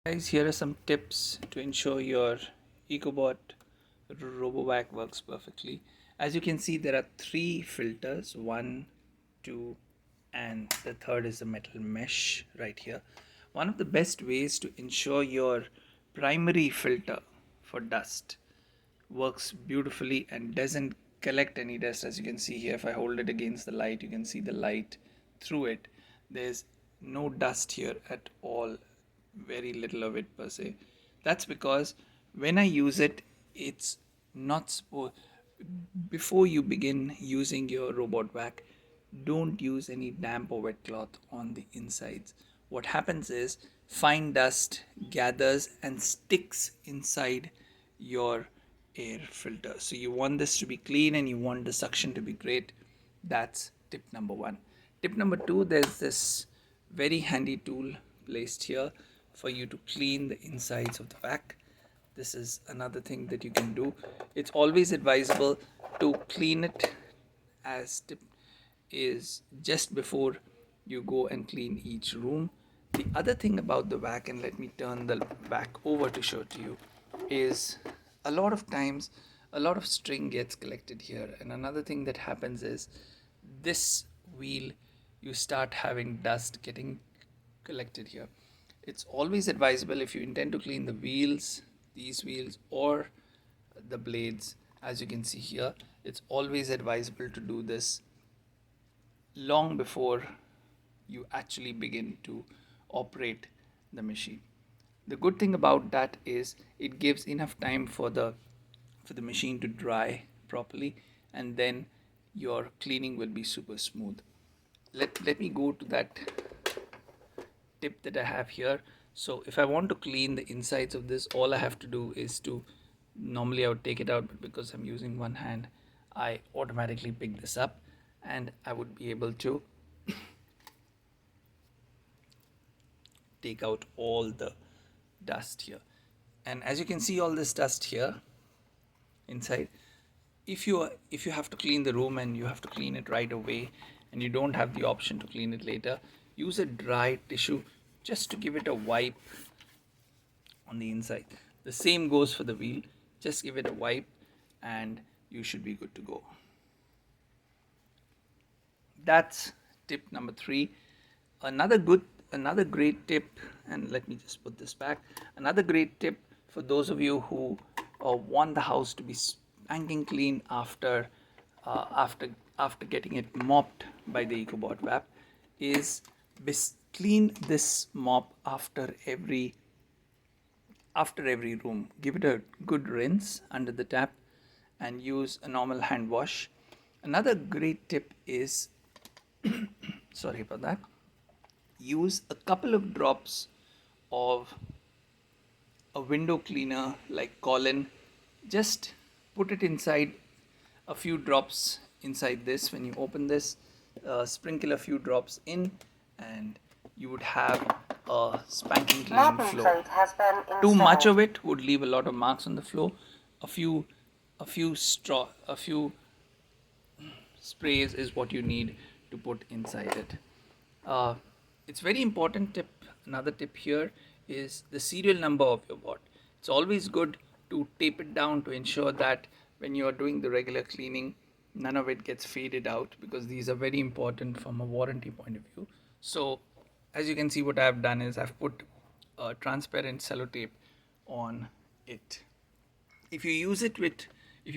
Guys, here are some tips to ensure your EcoBot RoboVac works perfectly. As you can see, there are three filters, one, two, and the third is the metal mesh right here. One of the best ways to ensure your primary filter for dust works beautifully and doesn't collect any dust. As you can see here, if I hold it against the light, you can see the light through it. There's no dust here at all, very little of it per se. That's because when I use it, it's not supposed, before you begin using your robot vac, don't use any damp or wet cloth on the insides. What happens is fine dust gathers and sticks inside your air filter. So you want this to be clean and you want the suction to be great. That's tip number one. Tip number two, there's this very handy tool placed here for you to clean the insides of the vac. This is another thing that you can do. It's always advisable to clean it, as tip is just before you go and clean each room. The other thing about the vac, and let me turn the vac over to show to you, is a lot of times a lot of string gets collected here, and another thing that happens is this wheel, you start having dust getting collected here. It's always advisable, if you intend to clean the wheels, these wheels, or the blades, as you can see here, it's always advisable to do this long before you actually begin to operate the machine. The good thing about that is it gives enough time for the machine to dry properly, and then your cleaning will be super smooth. Let me go to that tip that I have here. So if I want to clean the insides of this, all I have to do is to, normally I would take it out, but because I'm using one hand, I automatically pick this up and I would be able to take out all the dust here. And as you can see, all this dust here inside, if you have to clean the room and you have to clean it right away and you don't have the option to clean it later, use a dry tissue just to give it a wipe on the inside. The same goes for the wheel. Just give it a wipe and you should be good to go. That's tip number three. Another great tip, and let me just put this back. Another great tip for those of you who want the house to be spanking clean after getting it mopped by the EcoBot vac is clean this mop after every room. Give it a good rinse under the tap and use a normal hand wash. Another great tip is sorry about that, use a couple of drops of a window cleaner like Colin. Just put it inside, a few drops inside this. When you open this, sprinkle a few drops in and you would have a spanking clean floor. Too much of it would leave a lot of marks on the floor. A few sprays is what you need to put inside it. It's very important tip. Another tip here is the serial number of your bot. It's always good to tape it down to ensure that when you are doing the regular cleaning, none of it gets faded out, because these are very important from a warranty point of view. So as you can see, what I've done is I've put a transparent sellotape on it. If you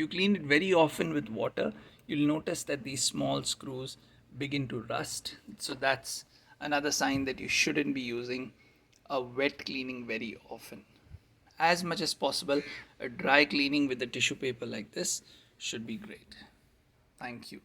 clean it very often with water, you'll notice that these small screws begin to rust. So that's another sign that you shouldn't be using a wet cleaning very often. As much as possible, a dry cleaning with a tissue paper like this should be great. Thank you.